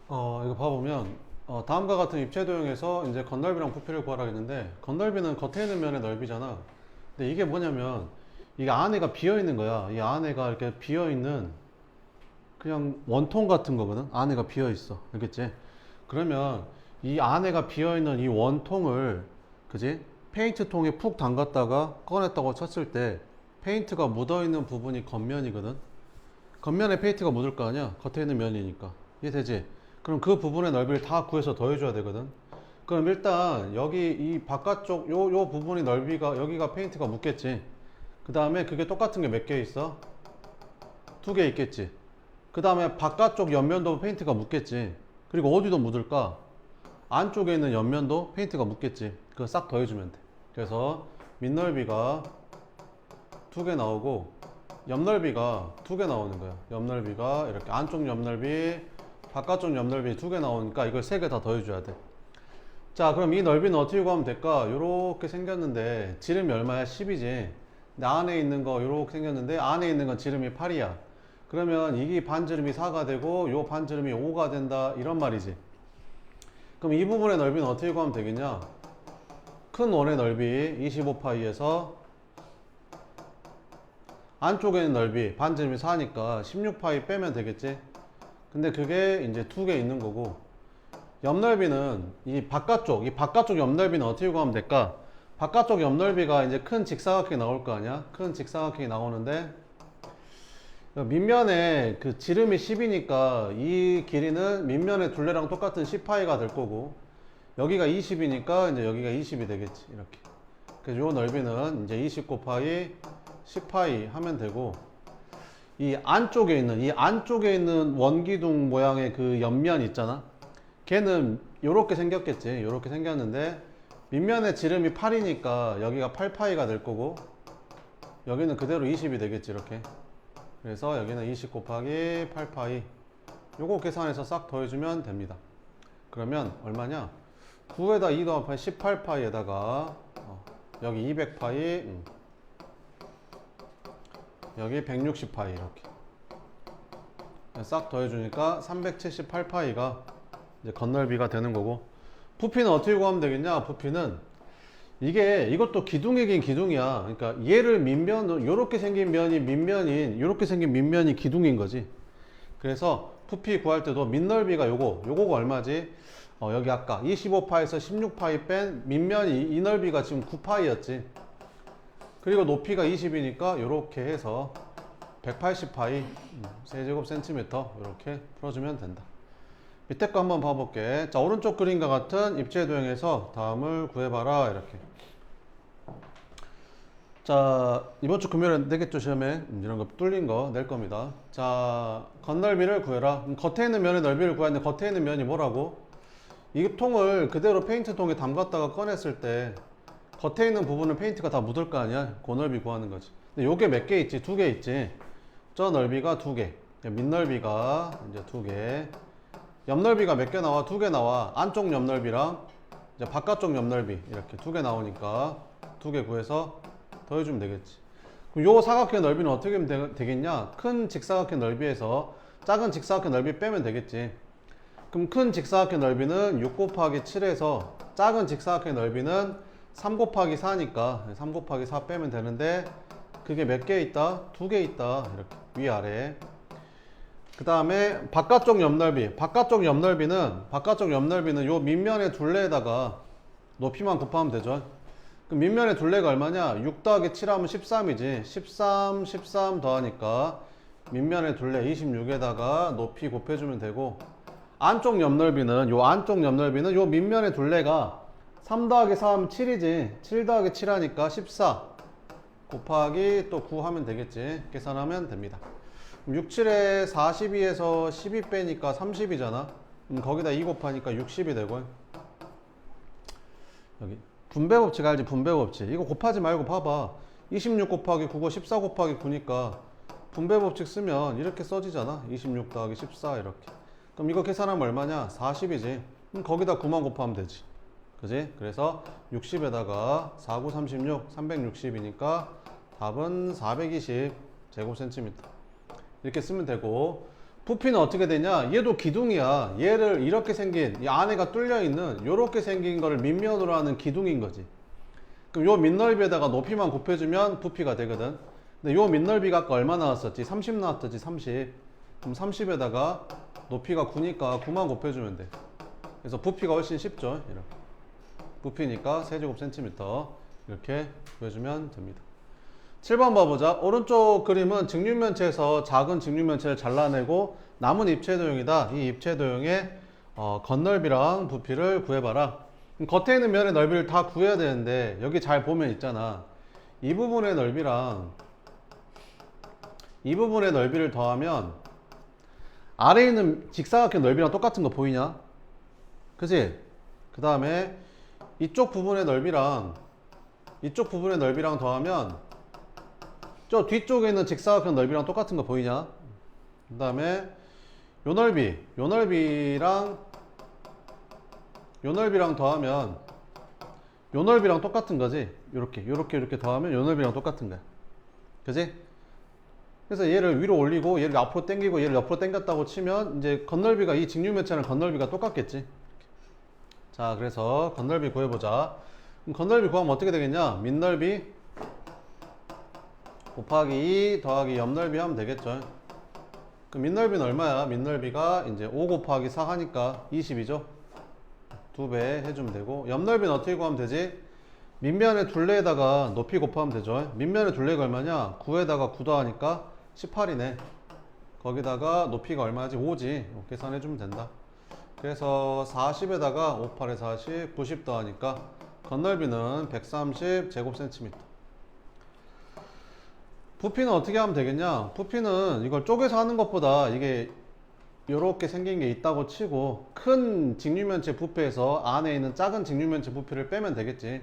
이거 봐보면 다음과 같은 입체 도형에서 이제 건널비랑 부피를 구하라 했는데, 건널비는 겉에 있는 면의 넓이잖아. 근데 이게 뭐냐면 이게 안에가 비어 있는 거야. 이 안에가 이렇게 비어 있는 그냥 원통 같은 거거든. 안에가 비어 있어. 알겠지? 그러면 이 안에가 비어 있는 이 원통을, 그지? 페인트 통에 푹 담갔다가 꺼냈다고 쳤을 때 페인트가 묻어 있는 부분이 겉면이거든. 겉면에 페인트가 묻을 거 아니야? 겉에 있는 면이니까. 이해되지? 그럼 그 부분의 넓이를 다 구해서 더해줘야 되거든. 그럼 일단 여기 이 바깥쪽 요 부분이 넓이가, 여기가 페인트가 묻겠지. 그 다음에 그게 똑같은 게 몇 개 있어? 두 개 있겠지. 그 다음에 바깥쪽 옆면도 페인트가 묻겠지. 그리고 어디도 묻을까? 안쪽에 있는 옆면도 페인트가 묻겠지. 그거 싹 더해주면 돼. 그래서 밑넓이가 두 개 나오고 옆넓이가 두 개 나오는 거야. 옆넓이가 이렇게 안쪽 옆넓이, 바깥쪽 옆넓이 두 개 나오니까 이걸 세 개 다 더해줘야 돼. 자, 그럼 이 넓이는 어떻게 구하면 될까? 요렇게 생겼는데 지름이 얼마야? 10이지. 근데 안에 있는 거 요렇게 생겼는데 안에 있는 건 지름이 8이야. 그러면 이게 반지름이 4가 되고 요 반지름이 5가 된다, 이런 말이지. 그럼 이 부분의 넓이는 어떻게 구하면 되겠냐? 큰 원의 넓이 25파이에서 안쪽에 있는 넓이 반지름이 4니까 16파이 빼면 되겠지. 근데 그게 이제 두 개 있는 거고, 옆넓이는 이 바깥쪽 옆넓이는 어떻게 구하면 될까? 바깥쪽 옆넓이가 이제 큰 직사각형이 나올 거 아니야? 큰 직사각형이 나오는데 밑면에 그 지름이 10이니까 이 길이는 밑면의 둘레랑 똑같은 10파이가 될 거고, 여기가 20이니까 이제 여기가 20이 되겠지. 이렇게. 그래서 요 넓이는 이제 20 곱하기 10파이 하면 되고, 이 안쪽에 있는 원기둥 모양의 그 옆면 있잖아. 걔는 요렇게 생겼겠지. 요렇게 생겼는데 밑면의 지름이 8이니까 여기가 8파이가 될 거고, 여기는 그대로 20이 되겠지. 이렇게. 그래서 여기는 20 곱하기 8파이, 요거 계산해서 싹 더해주면 됩니다. 그러면 얼마냐? 9에다 2 더하면 18파이에다가 여기 200파이, 여기 160파이, 이렇게 싹 더해주니까 378파이가 이제 건널비가 되는 거고, 부피는 어떻게 구하면 되겠냐? 부피는 이것도 기둥이긴 기둥이야. 그러니까 얘를 요렇게 생긴 면이 밑면인, 요렇게 생긴 밑면이 기둥인 거지. 그래서 부피 구할 때도 밑넓이가 요거가 얼마지? 여기 아까 25파에서 16파이 뺀 밑면이, 이 넓이가 지금 9파이였지. 그리고 높이가 20이니까 요렇게 해서 180파이 세제곱 센티미터 이렇게 풀어주면 된다. 밑에 거 한번 봐볼게. 자, 오른쪽 그림과 같은 입체 도형에서 다음을 구해봐라, 이렇게. 자, 이번 주 금요일에 내겠죠, 시험에. 이런 거 뚫린 거 낼 겁니다. 자, 겉넓이를 구해라. 겉에 있는 면의 넓이를 구하는데 겉에 있는 면이 뭐라고? 이 통을 그대로 페인트 통에 담갔다가 꺼냈을 때 겉에 있는 부분은 페인트가 다 묻을 거 아니야? 그 넓이 구하는 거지. 근데 요게 몇 개 있지? 두 개 있지. 저 넓이가 두 개, 밑넓이가 이제 두 개, 옆넓이가 몇 개 나와? 두 개 나와. 안쪽 옆넓이랑 이제 바깥쪽 옆넓이 이렇게 두 개 나오니까 두 개 구해서 더해주면 되겠지. 그럼 요 사각형 넓이는 어떻게 하면 되겠냐? 큰 직사각형 넓이에서 작은 직사각형 넓이 빼면 되겠지. 그럼 큰 직사각형 넓이는 6 곱하기 7에서 작은 직사각형 넓이는 3 곱하기 4니까 3 곱하기 4 빼면 되는데, 그게 몇 개 있다? 두 개 있다. 이렇게 위아래. 그 다음에 바깥쪽 옆넓이는 요 밑면의 둘레에다가 높이만 곱하면 되죠. 그럼 밑면의 둘레가 얼마냐? 6 더하기 7 하면 13이지. 13 더하니까 밑면의 둘레 26에다가 높이 곱해주면 되고, 안쪽 옆넓이는 요 밑면의 둘레가 3 더하기 4 하면 7이지. 7 더하기 7 하니까 14 곱하기 또 9 하면 되겠지. 계산하면 됩니다. 6, 7에 42에서 12 빼니까 30이잖아. 거기다 2 곱하니까 60이 되고, 여기 분배법칙 알지? 분배법칙. 이거 곱하지 말고 봐봐. 26 곱하기 9고 14 곱하기 9니까 분배법칙 쓰면 이렇게 써지잖아. 26 더하기 14 이렇게. 그럼 이거 계산하면 얼마냐? 40이지. 그럼 거기다 9만 곱하면 되지. 그지? 그래서 60에다가 4, 9, 36, 360이니까 답은 420 제곱센티미터. 이렇게 쓰면 되고, 부피는 어떻게 되냐? 얘도 기둥이야. 얘를 이렇게 생긴 이 안에가 뚫려 있는 요렇게 생긴 거를 밑면으로 하는 기둥인 거지. 그럼 요 밑넓이에다가 높이만 곱해주면 부피가 되거든. 근데 요 밑넓이가 아까 얼마 나왔었지? 30 나왔었지. 30. 그럼 30에다가 높이가 9니까 9만 곱해주면 돼. 그래서 부피가 훨씬 쉽죠. 이렇게. 부피니까 세제곱센티미터 이렇게 구해주면 됩니다. 7번 봐보자. 오른쪽 그림은 직육면체에서 작은 직육면체를 잘라내고 남은 입체도형이다. 이 입체도형의 겉넓이랑 부피를 구해봐라. 겉에 있는 면의 넓이를 다 구해야 되는데 여기 잘 보면 있잖아. 이 부분의 넓이랑 이 부분의 넓이를 더하면 아래에 있는 직사각형 넓이랑 똑같은 거 보이냐? 그치? 그 다음에 이쪽 부분의 넓이랑 이쪽 부분의 넓이랑 더하면 저 뒤쪽에 있는 직사각형 넓이랑 똑같은 거 보이냐? 그 다음에 요 넓이랑 요 넓이랑 더하면 요 넓이랑 똑같은 거지. 요렇게 더하면 요 넓이랑 똑같은 거야. 그지? 그래서 얘를 위로 올리고 얘를 앞으로 당기고 얘를 옆으로 당겼다고 치면 이제 겉넓이가 이 직육면체는 겉넓이가 똑같겠지. 자, 그래서 겉넓이 구해보자. 그럼 겉넓이 구하면 어떻게 되겠냐? 밑넓이 곱하기 2 더하기 옆넓이 하면 되겠죠. 그럼 밑넓이는 얼마야? 밑넓이가 이제 5 곱하기 4 하니까 20이죠. 2배 해주면 되고, 옆넓이는 어떻게 구하면 되지? 밑면의 둘레에다가 높이 곱하면 되죠. 밑면의 둘레가 얼마냐? 9에다가 9 더하니까 18이네. 거기다가 높이가 얼마지? 5지. 계산해주면 된다. 그래서 40에다가 5, 8에 40, 90 더하니까 겉넓이는 130 제곱센티미터. 부피는 어떻게 하면 되겠냐? 부피는 이걸 쪼개서 하는 것보다 이게 요렇게 생긴 게 있다고 치고 큰 직육면체 부피에서 안에 있는 작은 직육면체 부피를 빼면 되겠지.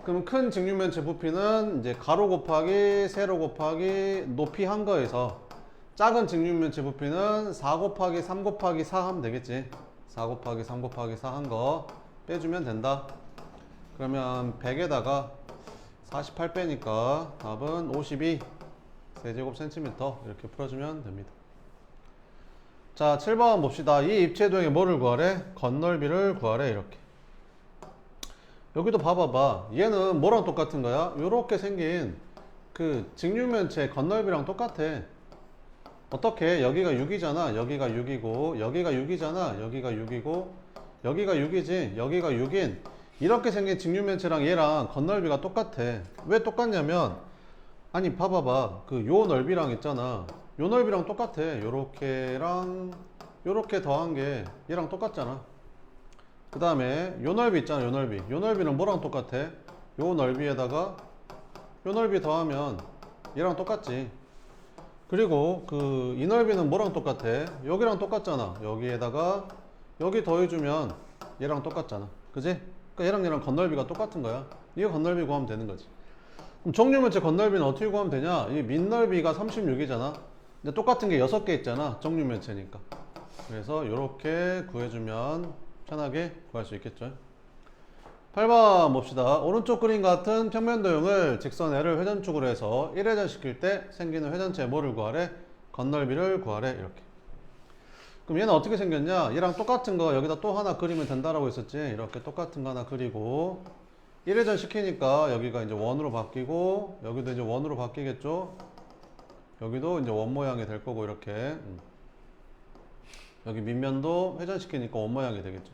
그럼 큰 직육면체 부피는 이제 가로 곱하기 세로 곱하기 높이 한 거에서 작은 직육면체 부피는 4 곱하기 3 곱하기 4 하면 되겠지. 4 곱하기 3 곱하기 4 한 거 빼주면 된다. 그러면 100에다가 48 빼니까 답은 52 세제곱센티미터 이렇게 풀어주면 됩니다. 자, 7번 봅시다. 이 입체도형의 뭐를 구하래? 겉넓이를 구하래. 이렇게. 여기도 봐봐봐. 얘는 뭐랑 똑같은 거야? 요렇게 생긴 그 직육면체 겉넓이랑 똑같아. 어떻게? 여기가 6이잖아. 여기가 6이고 여기가 6이잖아. 여기가 6이고 여기가 6이지. 여기가 6인 이렇게 생긴 직육면체랑 얘랑 겉넓이가 똑같아. 왜 똑같냐면 아니 봐봐봐. 그 요 넓이랑 있잖아. 요 넓이랑 똑같아. 요렇게랑 요렇게 더한 게 얘랑 똑같잖아. 그 다음에 요 넓이 있잖아. 요 넓이. 요 넓이는 뭐랑 똑같아? 요 넓이에다가 요 넓이 더하면 얘랑 똑같지. 그리고 그 이 넓이는 뭐랑 똑같아? 여기랑 똑같잖아. 여기에다가 여기 더해주면 얘랑 똑같잖아. 그지? 그러니까 얘랑 겉넓이가 똑같은 거야. 이거 겉넓이 구하면 되는 거지. 그럼 정육면체 겉넓이는 어떻게 구하면 되냐? 이 밑넓이가 36이잖아. 근데 똑같은 게 6개 있잖아. 정육면체니까. 그래서 이렇게 구해주면 편하게 구할 수 있겠죠. 8번 봅시다. 오른쪽 그림 같은 평면도형을 직선 L을 회전축으로 해서 1회전 시킬 때 생기는 회전체의 뭐를 구하래? 겉넓이를 구하래. 이렇게. 그럼 얘는 어떻게 생겼냐? 얘랑 똑같은 거 여기다 또 하나 그리면 된다라고 했었지. 이렇게 똑같은 거 하나 그리고 1회전 시키니까 여기가 이제 원으로 바뀌고 여기도 이제 원으로 바뀌겠죠. 여기도 이제 원 모양이 될 거고 이렇게 여기 밑면도 회전시키니까 원 모양이 되겠죠.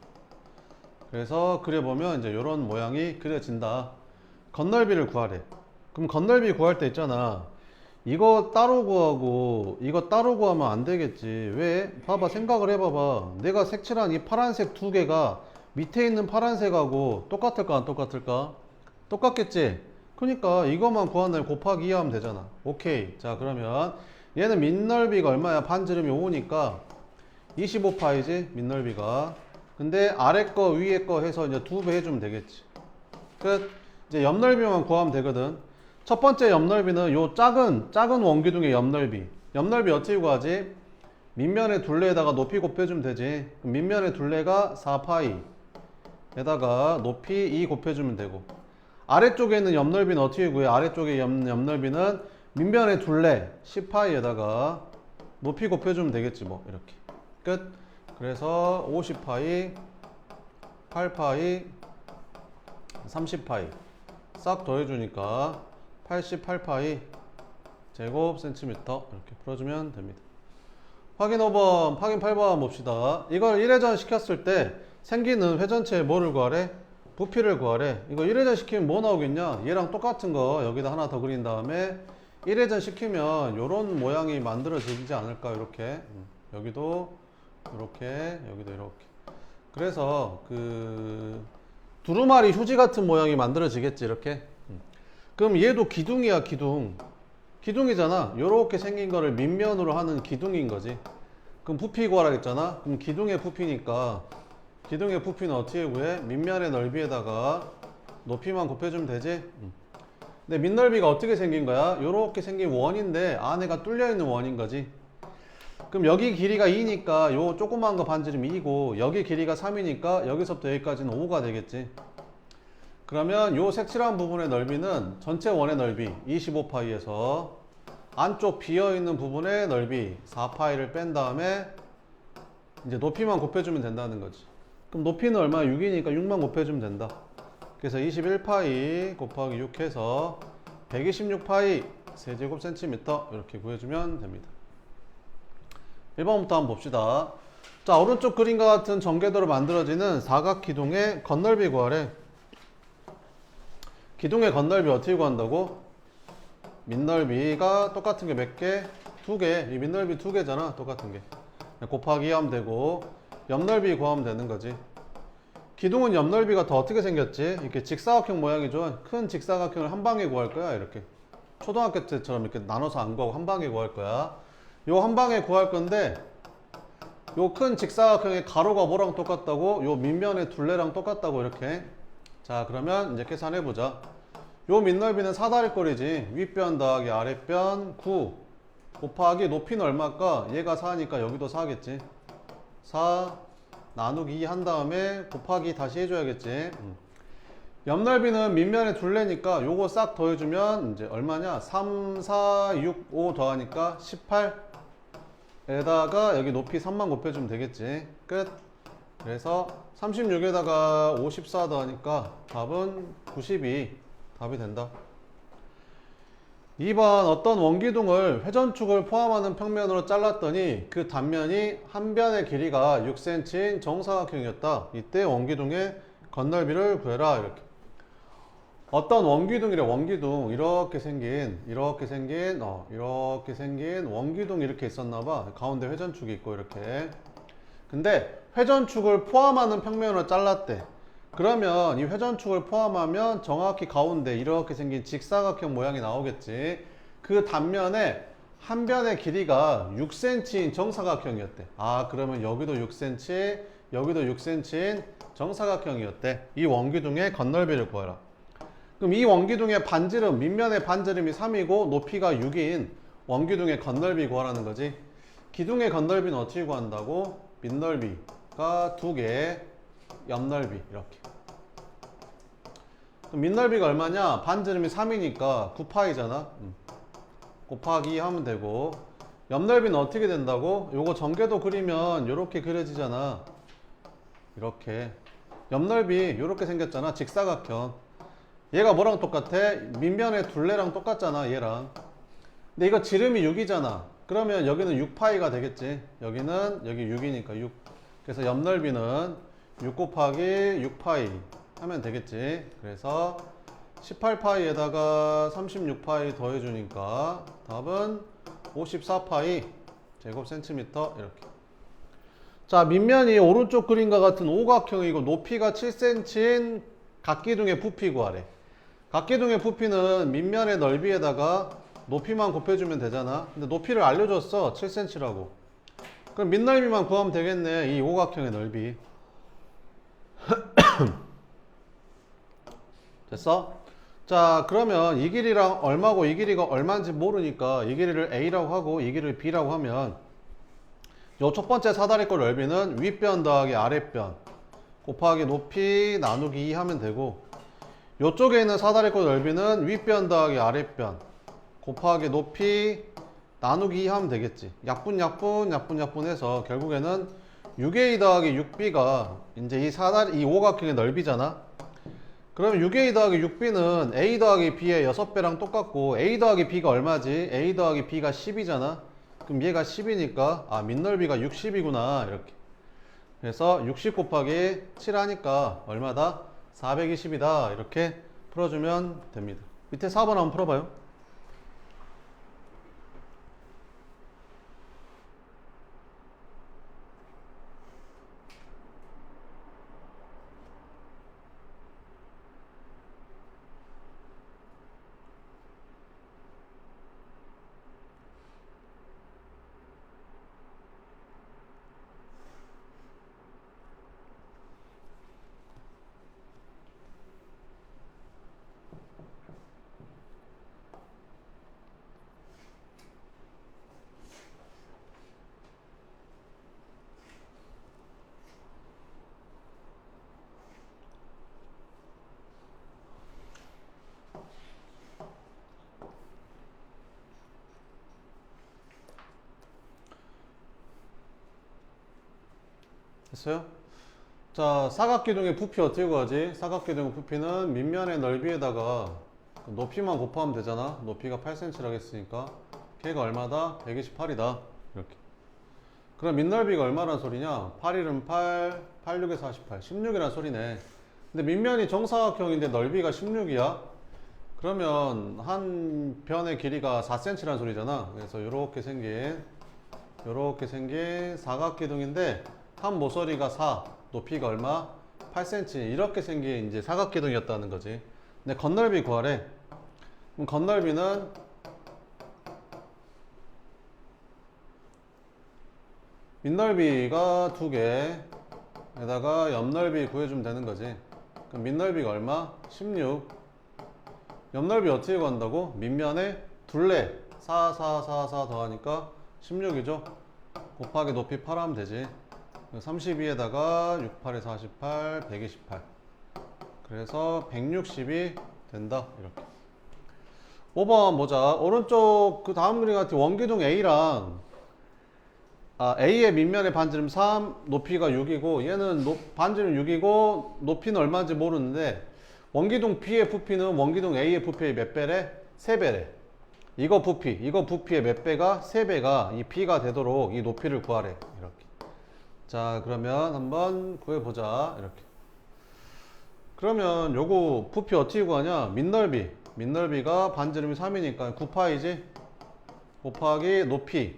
그래서 그려보면 이제 이런 모양이 그려진다. 겉넓이를 구하래. 그럼 겉넓이 구할 때 있잖아. 이거 따로 구하고 이거 따로 구하면 안 되겠지. 왜? 봐봐, 생각을 해봐봐. 내가 색칠한 이 파란색 두 개가 밑에 있는 파란색하고 똑같을까 안 똑같을까? 똑같겠지. 그러니까 이것만 구한다면 곱하기 2 하면 되잖아. 오케이. 자, 그러면 얘는 밑넓이가 얼마야? 반지름이 5니까 25파이지 밑넓이가. 근데 아래 거 위에 거 해서 이제 2배 해주면 되겠지. 끝. 이제 옆넓이만 구하면 되거든. 첫 번째 옆넓이는 요 작은 원기둥의 옆넓이. 옆넓이 어떻게 구하지? 밑면의 둘레에다가 높이 곱해주면 되지. 그럼 밑면의 둘레가 4파이 에다가 높이 2 곱해주면 되고, 아래쪽에 있는 옆넓이는 어떻게 구해? 아래쪽의 옆넓이는 밑면의 둘레 10파이에다가 높이 곱해주면 되겠지 뭐. 이렇게 끝. 그래서 50파이 8파이 30파이 싹 더해주니까 88파이 제곱 센티미터 이렇게 풀어주면 됩니다. 확인 5번, 확인 8번 봅시다. 이걸 1회전 시켰을 때 생기는 회전체의 뭐를 구하래? 부피를 구하래. 이거 1회전 시키면 뭐 나오겠냐? 얘랑 똑같은 거 여기다 하나 더 그린 다음에 1회전 시키면 요런 모양이 만들어지지 않을까? 이렇게 여기도 이렇게 여기도 이렇게. 그래서 그 두루마리 휴지 같은 모양이 만들어지겠지 이렇게. 그럼 얘도 기둥이야 기둥. 기둥이잖아. 요렇게 생긴 거를 밑면으로 하는 기둥인 거지. 그럼 부피 구하라 했잖아. 그럼 기둥의 부피니까 기둥의 부피는 어떻게 구해? 밑면의 넓이에다가 높이만 곱해주면 되지. 근데 밑넓이가 어떻게 생긴 거야? 요렇게 생긴 원인데 안에가 뚫려 있는 원인 거지. 그럼 여기 길이가 2니까 요 조그만 거 반지름 2고 여기 길이가 3이니까 여기서부터 여기까지는 5가 되겠지. 그러면 요 색칠한 부분의 넓이는 전체 원의 넓이 25파이에서 안쪽 비어있는 부분의 넓이 4파이를 뺀 다음에 이제 높이만 곱해주면 된다는 거지. 그럼 높이는 얼마? 6이니까 6만 곱해주면 된다. 그래서 21파이 곱하기 6 해서 126파이 세제곱 센티미터 이렇게 구해주면 됩니다. 1번부터 한번 봅시다. 자, 오른쪽 그림과 같은 전궤도로 만들어지는 사각 기둥의 건널비 구하래. 기둥의 건널비 어떻게 구한다고? 밑넓이가 똑같은 게 몇 개? 2개. 이 밑넓이 2개잖아. 똑같은 게. 곱하기 하면 되고 옆넓이 구하면 되는 거지. 기둥은 옆넓이가 더 어떻게 생겼지? 이렇게 직사각형 모양이죠. 큰 직사각형을 한 방에 구할 거야. 이렇게. 초등학교 때처럼 이렇게 나눠서 안 구하고 한 방에 구할 거야. 요 한 방에 구할 건데 요 큰 직사각형의 가로가 뭐랑 똑같다고? 요 밑면의 둘레랑 똑같다고 이렇게. 자, 그러면 이제 계산해 보자. 요 밑넓이는 사다리꼴이지. 윗변 더하기 아랫변 9 곱하기 높이는 얼마일까? 얘가 4니까 여기도 4겠지. 4 나누기 2 한 다음에 곱하기 다시 해줘야겠지. 옆넓이는 밑면의 둘레니까 요거 싹 더해주면 이제 얼마냐? 3, 4, 6, 5 더하니까 18 에다가 여기 높이 3만 곱해주면 되겠지. 끝. 그래서 36에다가 54 더하니까 답은 92 답이 된다. 2번 어떤 원기둥을 회전축을 포함하는 평면으로 잘랐더니 그 단면이 한 변의 길이가 6cm인 정사각형이었다. 이때 원기둥의 건널비를 구해라. 이렇게. 어떤 원기둥이래. 원기둥 이렇게 생긴 원기둥 이렇게 있었나봐. 가운데 회전축이 있고 이렇게. 근데 회전축을 포함하는 평면으로 잘랐대. 그러면 이 회전축을 포함하면 정확히 가운데 이렇게 생긴 직사각형 모양이 나오겠지. 그 단면에 한 변의 길이가 6cm인 정사각형이었대. 아, 그러면 여기도 6cm, 여기도 6cm인 정사각형이었대. 이 원기둥의 건널비를 구해라. 그럼 이 원기둥의 반지름, 밑면의 반지름이 3이고 높이가 6인 원기둥의 건널비 구하라는 거지. 기둥의 건널비는 어떻게 구한다고? 밑넓이가 2개, 옆넓이 이렇게. 그럼 밑넓이가 얼마냐? 반지름이 3이니까 9파이잖아. 곱하기 2 하면 되고 옆넓이는 어떻게 된다고? 요거 전궤도 그리면 이렇게 그려지잖아. 이렇게. 옆넓이 이렇게 생겼잖아. 직사각형. 얘가 뭐랑 똑같아? 밑면의 둘레랑 똑같잖아. 얘랑. 근데 이거 지름이 6이잖아. 그러면 여기는 6파이가 되겠지. 여기는 여기 6이니까 6. 그래서 옆넓이는 6 곱하기 6파이 하면 되겠지. 그래서 18파이에다가 36파이 더해주니까 답은 54파이 제곱 센티미터 이렇게. 자, 밑면이 오른쪽 그림과 같은 오각형이고 높이가 7cm인 각기둥의 부피 구하래. 각기둥의 부피는 밑면의 넓이에다가 높이만 곱해주면 되잖아. 근데 높이를 알려줬어. 7cm라고. 그럼 밑넓이만 구하면 되겠네. 이 오각형의 넓이. 됐어? 자, 그러면 이 길이랑 얼마고 이 길이가 얼마인지 모르니까 이 길이를 A라고 하고 이 길이를 B라고 하면 요 첫 번째 사다리꼴 넓이는 윗변 더하기 아랫변 곱하기 높이 나누기 2 하면 되고, 요쪽에 있는 사다리꼴 넓이는 윗변 더하기 아랫변 곱하기 높이 나누기 2 하면 되겠지. 약분 해서 결국에는 6a 더하기 6b가 이제 이 오각형의 넓이잖아. 그러면 6a 더하기 6b는 a 더하기 b의 6배랑 똑같고 a 더하기 b가 얼마지? a 더하기 b가 10이잖아. 그럼 얘가 10이니까 아 밑넓이가 60이구나 이렇게. 그래서 60 곱하기 7 하니까 얼마다? 420이다 이렇게 풀어주면 됩니다. 밑에 4번 한번 풀어봐요. 됐어요? 자, 사각기둥의 부피 어떻게 구하지? 사각기둥의 부피는 밑면의 넓이에다가 높이만 곱하면 되잖아. 높이가 8cm라고 했으니까 걔가 얼마다? 128이다 이렇게. 그럼 밑넓이가 얼마란 소리냐? 8 1은 8, 8 6에 48, 16이란 소리네. 근데 밑면이 정사각형인데 넓이가 16이야? 그러면 한 변의 길이가 4cm란 소리잖아. 그래서 요렇게 생긴 사각기둥인데 한 모서리가 4, 높이가 얼마? 8cm. 이렇게 생긴 이제 사각기둥이었다는 거지. 근데 건넓이 구하래. 그럼 건넓이는 밑넓이가 2개에다가 옆넓이 구해주면 되는 거지. 그럼 밑넓이가 얼마? 16. 옆넓이 어떻게 구한다고? 밑면에 둘레 4 더하니까 16이죠. 곱하기 높이 8 하면 되지. 32에다가 6, 8에 48, 128. 그래서 160이 된다. 이렇게. 5번 보자. 오른쪽 그 다음 그림 같은 원기둥 A랑 A의 밑면의 반지름 3, 높이가 6이고 얘는 반지름 6이고 높이는 얼마인지 모르는데 원기둥 B의 부피는 원기둥 A의 부피의 몇 배래? 3배래. 이거 부피의 몇 배가? 3배가 이 B가 되도록 이 높이를 구하래. 이렇게. 자, 그러면 한번 구해보자. 이렇게. 그러면 요거 부피 어떻게 구하냐? 밑넓이가 반지름이 3이니까 9파이지? 곱하기 높이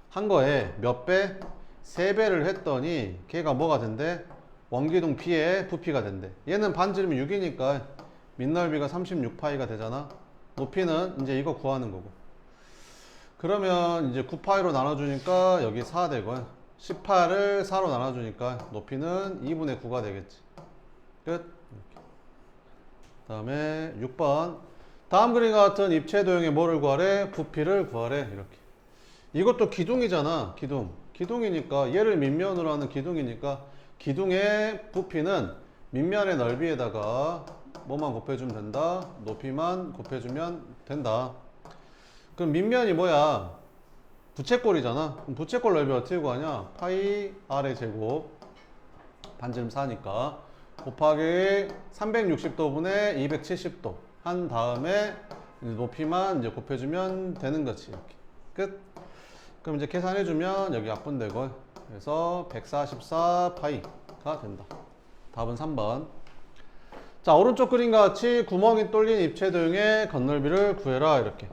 한 거에 몇 배? 3배를 했더니 걔가 뭐가 된대? 원기둥 B의 부피가 된대. 얘는 반지름이 6이니까 밑넓이가 36파이가 되잖아. 높이는 이제 이거 구하는 거고. 그러면 이제 9파이로 나눠주니까 여기 4 되고 18을 4로 나눠주니까 높이는 2분의 9가 되겠지. 끝. 그 다음에 6번. 다음 그림과 같은 입체도형의 뭐를 구하래? 부피를 구하래. 이렇게. 이것도 기둥이잖아. 기둥이니까 얘를 밑면으로 하는 기둥이니까 기둥의 부피는 밑면의 넓이에다가 뭐만 곱해주면 된다? 높이만 곱해주면 된다. 그럼 밑면이 뭐야? 부채꼴이잖아. 그럼 부채꼴 넓이 어떻게 구하냐? 파이 r의 제곱 반지름 4니까 곱하기 360도분의 270도 한 다음에 높이만 이제 곱해주면 되는 거지. 이렇게. 끝. 그럼 이제 계산해주면 여기 약분되고 그래서 144 파이가 된다. 답은 3번. 자, 오른쪽 그림과 같이 구멍이 뚫린 입체도형의 건널비를 구해라. 이렇게.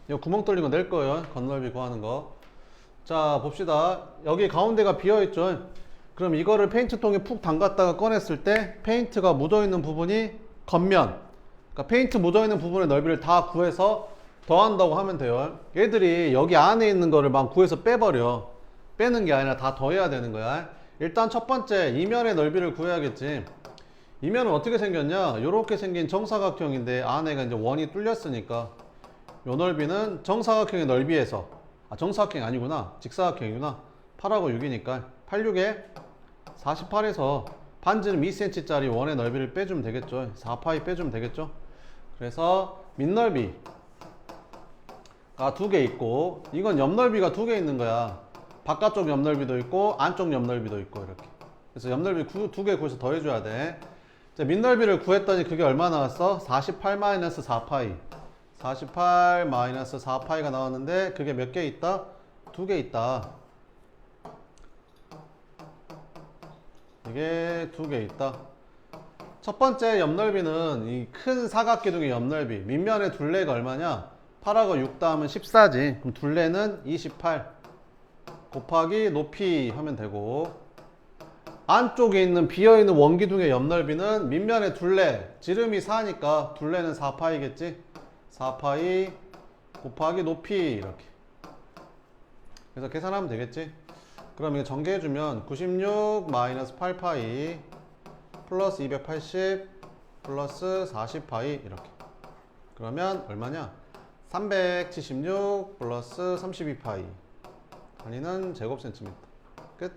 이거 구멍 뚫린 거 낼 거예요. 건널비 구하는 거. 자, 봅시다. 여기 가운데가 비어있죠. 그럼 이거를 페인트통에 푹 담갔다가 꺼냈을 때 페인트가 묻어있는 부분이 겉면, 그러니까 페인트 묻어있는 부분의 넓이를 다 구해서 더한다고 하면 돼요. 얘들이 여기 안에 있는 거를 막 구해서 빼버려. 빼는 게 아니라 다 더해야 되는 거야. 일단 첫 번째 이면의 넓이를 구해야겠지. 이면은 어떻게 생겼냐? 요렇게 생긴 정사각형인데 안에가 이제 원이 뚫렸으니까 요 넓이는 정사각형의 넓이에서 정사각형이 아니구나. 직사각형이구나. 8하고 6이니까 8, 6에 48에서 반지름 2cm 짜리 원의 넓이를 빼주면 되겠죠. 4파이 빼주면 되겠죠. 그래서 밑넓이 두 개 있고, 이건 옆넓이가 두 개 있는 거야. 바깥쪽 옆넓이도 있고 안쪽 옆넓이도 있고 이렇게. 그래서 옆넓이 두 개 구해서 더해줘야 돼. 자, 밑넓이를 구했더니 그게 얼마 나왔어? 48-4파이. 48-4파이가 나왔는데 그게 몇 개 있다? 두 개 있다. 이게 두 개 있다. 첫 번째 옆넓이는 이 큰 사각기둥의 옆넓이. 밑면의 둘레가 얼마냐? 8하고 6 더하면 14지. 그럼 둘레는 28 곱하기 높이 하면 되고, 안쪽에 있는 비어있는 원기둥의 옆넓이는 밑면의 둘레, 지름이 4니까 둘레는 4파이겠지? 4파이 곱하기 높이 이렇게. 그래서 계산하면 되겠지? 그럼 이거 전개해주면 96 마이너스 8파이 플러스 280 플러스 40파이 이렇게. 그러면 얼마냐? 376 플러스 32파이 단위는 제곱센티미터. 끝.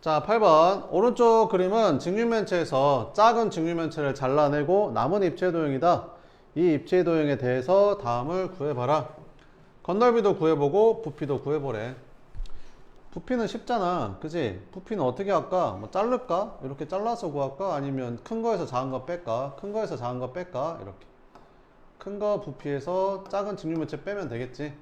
자, 8번 오른쪽 그림은 직육면체에서 작은 직육면체를 잘라내고 남은 입체도형이다. 이 입체도형에 대해서 다음을 구해봐라. 건널비도 구해보고 부피도 구해보래. 부피는 쉽잖아, 그지? 부피는 어떻게 할까? 뭐 자를까? 이렇게 잘라서 구할까? 아니면 큰 거에서 작은 거 뺄까? 큰 거에서 작은 거 뺄까? 이렇게. 큰 거 부피에서 작은 직육면체 빼면 되겠지.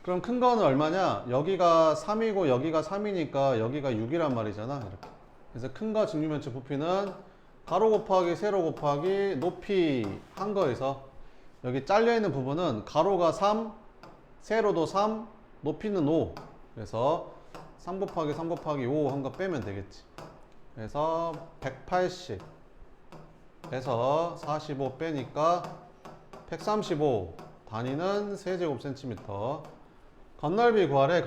그럼 큰 거는 얼마냐? 여기가 3이고 여기가 3이니까 여기가 6이란 말이잖아. 이렇게. 그래서 큰 거 직육면체 부피는 가로 곱하기 세로 곱하기 높이 한 거에서 여기 잘려있는 부분은 가로가 3, 세로도 3, 높이는 5. 그래서 3 곱하기 3 곱하기 5 한 거 빼면 되겠지. 그래서 180 에서 45 빼니까 135 단위는 세제곱센티미터. 건널비 구하래.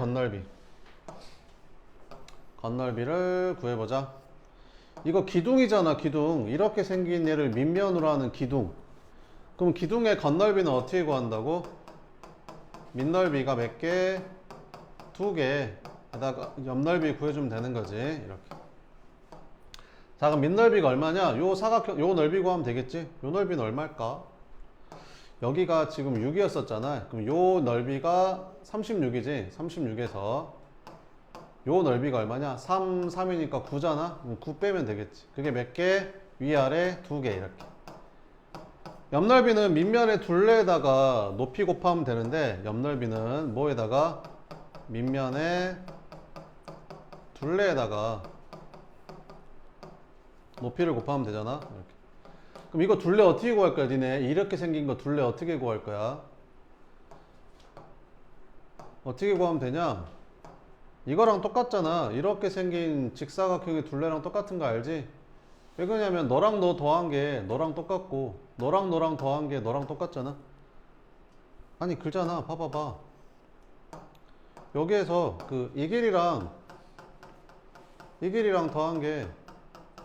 건널비를 구해보자. 이거 기둥이잖아, 기둥. 이렇게 생긴 얘를 밑면으로 하는 기둥. 그럼 기둥의 건널비는 어떻게 구한다고? 밑넓이가 몇 개? 두 개에다가 옆넓이 구해주면 되는 거지. 이렇게. 자, 그럼 밑넓이가 얼마냐? 요 사각형, 요 넓이 구하면 되겠지? 요 넓이는 얼마일까? 여기가 지금 6이었었잖아. 그럼 요 넓이가 36이지. 36에서 요 넓이가 얼마냐? 3, 3이니까 9잖아. 그럼 9 빼면 되겠지. 그게 몇 개? 위아래 두 개 이렇게. 옆넓이는 밑면의 둘레에다가 높이 곱하면 되는데, 옆넓이는 뭐에다가? 밑면의 둘레에다가 높이를 곱하면 되잖아. 이렇게. 그럼 이거 둘레 어떻게 구할 거야, 니네? 이렇게 생긴 거 둘레 어떻게 구할 거야? 어떻게 구하면 되냐? 이거랑 똑같잖아. 이렇게 생긴 직사각형의 둘레랑 똑같은 거 알지? 왜 그러냐면 너랑 너 더한 게 너랑 똑같고, 너랑 너랑 더한 게 너랑 똑같잖아. 아니, 글잖아. 봐봐봐. 여기에서 이 길이랑 이 길이랑 더한 게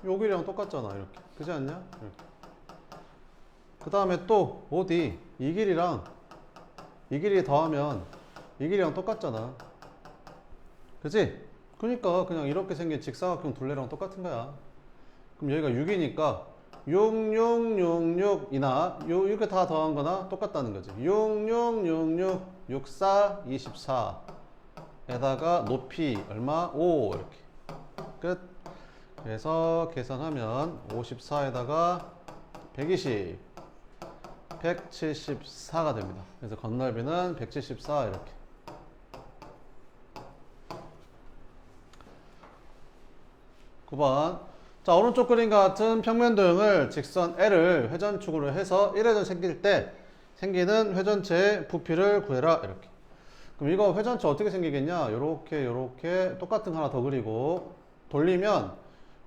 요 길이랑 똑같잖아. 이렇게. 그지 않냐? 이렇게. 그 다음에 또 어디 이 길이랑 이 길이 더하면 이 길이랑 똑같잖아. 그치? 그러니까 그냥 이렇게 생긴 직사각형 둘레랑 똑같은 거야. 그럼 여기가 6이니까 6, 6, 6, 6이나 이렇게 다 더한 거나 똑같다는 거지. 6, 6, 6, 6, 6, 4, 24 에다가 높이 얼마? 5 이렇게. 끝. 그래서 계산하면 54에다가 120 174가 됩니다. 그래서 건널비는 174 이렇게. (9번) 자, 오른쪽 그림과 같은 평면 도형을 직선 L을 회전축으로 해서 1회전 생길 때 생기는 회전체의 부피를 구해라. 이렇게. 그럼 이거 회전체 어떻게 생기겠냐? 요렇게 요렇게 똑같은 거 하나 더 그리고 돌리면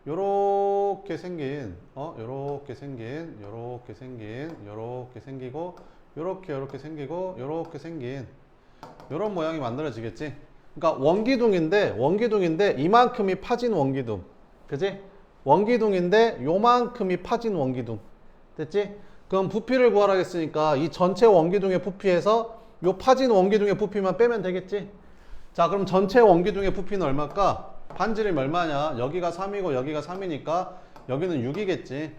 요렇게 생긴 요렇게 생긴 요렇게 생긴 요렇게 생기고 요렇게 요렇게 생기고 요렇게 생긴 요런 모양이 만들어지겠지. 그러니까 원기둥인데 이만큼이 파진 원기둥. 그지? 원기둥인데 요만큼이 파진 원기둥. 됐지? 그럼 부피를 구하라 했으니까 이 전체 원기둥의 부피에서 요 파진 원기둥의 부피만 빼면 되겠지? 자, 그럼 전체 원기둥의 부피는 얼마일까? 반지름이 얼마냐? 여기가 3이고 여기가 3이니까 여기는 6이겠지.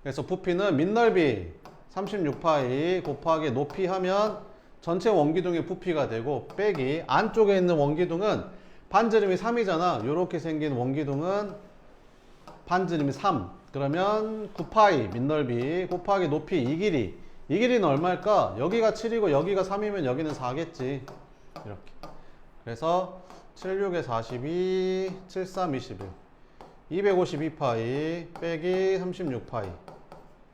그래서 부피는 밑넓이 36파이 곱하기 높이 하면 전체 원기둥의 부피가 되고 빼기 안쪽에 있는 원기둥은 반지름이 3이잖아. 요렇게 생긴 원기둥은 반지름이 3. 그러면 9파이 밑넓이 곱하기 높이 이 길이. 이 길이는 얼마일까? 여기가 7이고 여기가 3이면 여기는 4겠지. 이렇게. 그래서 76에 42, 73, 21. 252파이 빼기 36파이.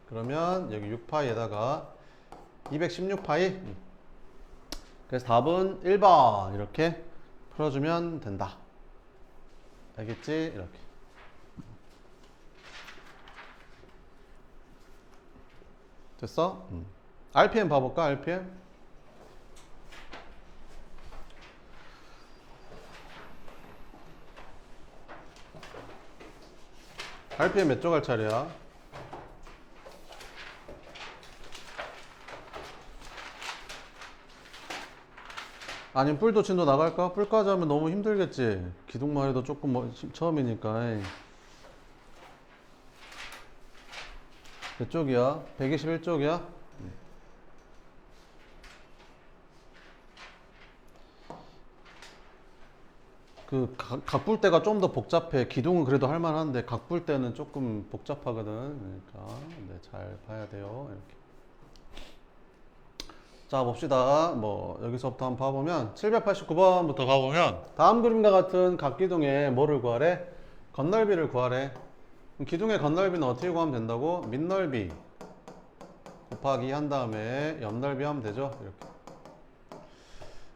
그러면 여기 6파이에다가 216파이. 그래서 답은 1번 이렇게 풀어주면 된다. 알겠지? 이렇게. 됐어? RPM 봐볼까? RPM? RPM 몇 쪽 할 차례야? 아니면 뿔도 진도 나갈까? 뿔까지 하면 너무 힘들겠지? 기둥만 해도 조금 처음이니까. 몇 쪽이야? 121쪽이야? 그 각뿔대가 좀 더 복잡해. 기둥은 그래도 할만한데 각뿔대는 조금 복잡하거든. 그러니까 네, 잘 봐야 돼요. 이렇게. 자 봅시다. 뭐 여기서부터 한번 봐보면 789번부터 가보면 다음 그림과 같은 각기둥의 뭐를 구하래? 건널비를 구하래. 그럼 기둥의 건널비는 어떻게 구하면 된다고? 밑넓이 곱하기 한 다음에 옆넓이 하면 되죠. 이렇게.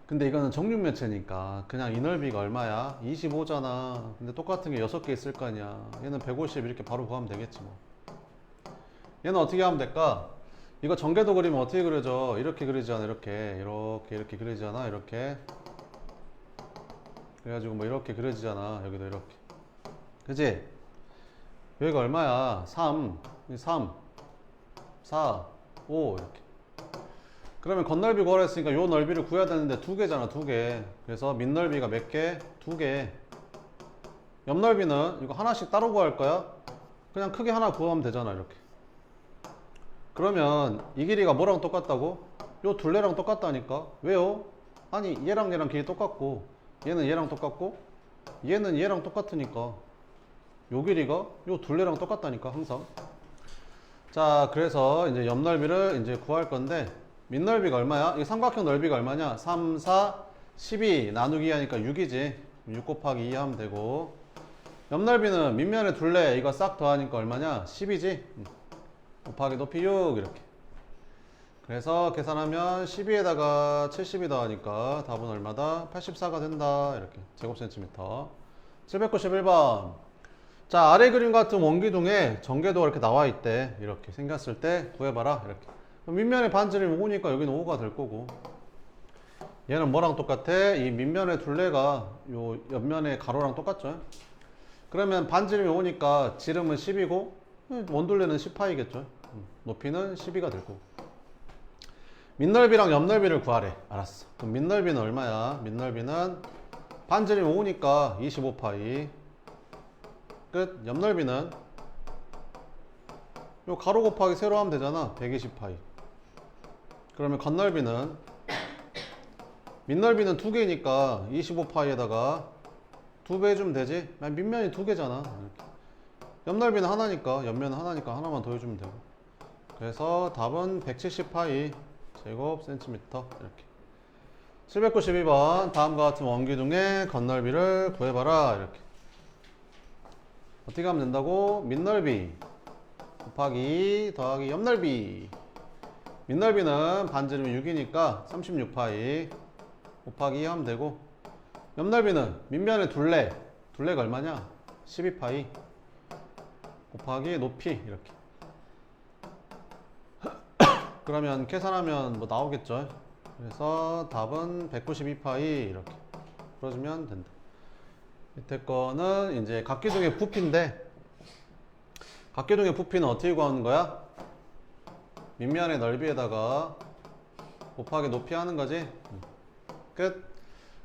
근데 이거는 정육면체니까 그냥 이 넓이가 얼마야? 25잖아. 근데 똑같은 게 6개 있을 거 아니야. 얘는 150 이렇게 바로 구하면 되겠지 뭐. 얘는 어떻게 하면 될까? 이거 전개도 그리면 어떻게 그려져? 이렇게 그리잖아. 이렇게 그리잖아. 이렇게 그래가지고 뭐 이렇게 그려지잖아. 여기도 이렇게. 그지? 여기가 얼마야? 3 4 5 이렇게. 그러면 건널비 구하라 했으니까 요 넓이를 구해야 되는데 2개잖아. 2개. 그래서 밑넓이가 몇 개? 2개. 옆넓이는 이거 하나씩 따로 구할 거야? 그냥 크게 하나 구하면 되잖아. 이렇게. 그러면 이 길이가 뭐랑 똑같다고? 요 둘레랑 똑같다니까. 왜요? 아니 얘랑 얘랑 길이 똑같고 얘는 얘랑 똑같고 얘는 얘랑 똑같으니까 요 길이가 요 둘레랑 똑같다니까 항상. 자 그래서 이제 옆넓이를 이제 구할 건데 밑넓이가 얼마야? 이 삼각형 넓이가 얼마냐? 3, 4, 12 나누기 하니까 6이지. 6 곱하기 2 하면 되고 옆넓이는 밑면의 둘레 이거 싹 더하니까 얼마냐? 10이지. 곱하기 높이 6 이렇게. 그래서 계산하면 12에다가 70이 더하니까 답은 얼마다? 84가 된다. 이렇게 제곱센티미터. 791번. 자 아래 그림 같은 원기둥에 전개도가 이렇게 나와 있대. 이렇게 생겼을 때 구해봐라. 이렇게. 밑면의 반지름이 5니까 여기는 5가 될 거고 얘는 뭐랑 똑같아? 이 밑면의 둘레가 요 옆면의 가로랑 똑같죠. 그러면 반지름이 5니까 지름은 10이고 원둘레는 10파이겠죠. 높이는 12가 될 거고 밑넓이랑 옆넓이를 구하래. 알았어. 그럼 밑넓이는 얼마야? 밑넓이는 반지름이 5니까 25파이 끝. 옆넓이는 요 가로 곱하기 세로 하면 되잖아. 120파이. 그러면 건넓이는 밑넓이는 2개니까 25파이에다가 2배 해주면 되지. 밑면이 2개잖아. 옆넓이는 하나니까 옆면은 하나니까 하나만 더 해주면 되고. 그래서 답은 170파이 제곱 센티미터. 이렇게. 792번 다음과 같은 원기둥의 건넓이를 구해봐라. 이렇게. 어떻게 하면 된다고? 밑넓이 곱하기 더하기 옆넓이. 밑넓이는 반지름이 6이니까 36파이 곱하기 2 하면 되고 옆넓이는 밑면의 둘레가 얼마냐? 12파이 곱하기 높이 이렇게. 그러면 계산하면 뭐 나오겠죠. 그래서 답은 192파이 이렇게 풀어주면 된다. 밑에 거는 이제 각기둥의 부피인데 각기둥의 부피는 어떻게 구하는 거야? 밑면의 넓이에다가 곱하기 높이 하는 거지. 끝.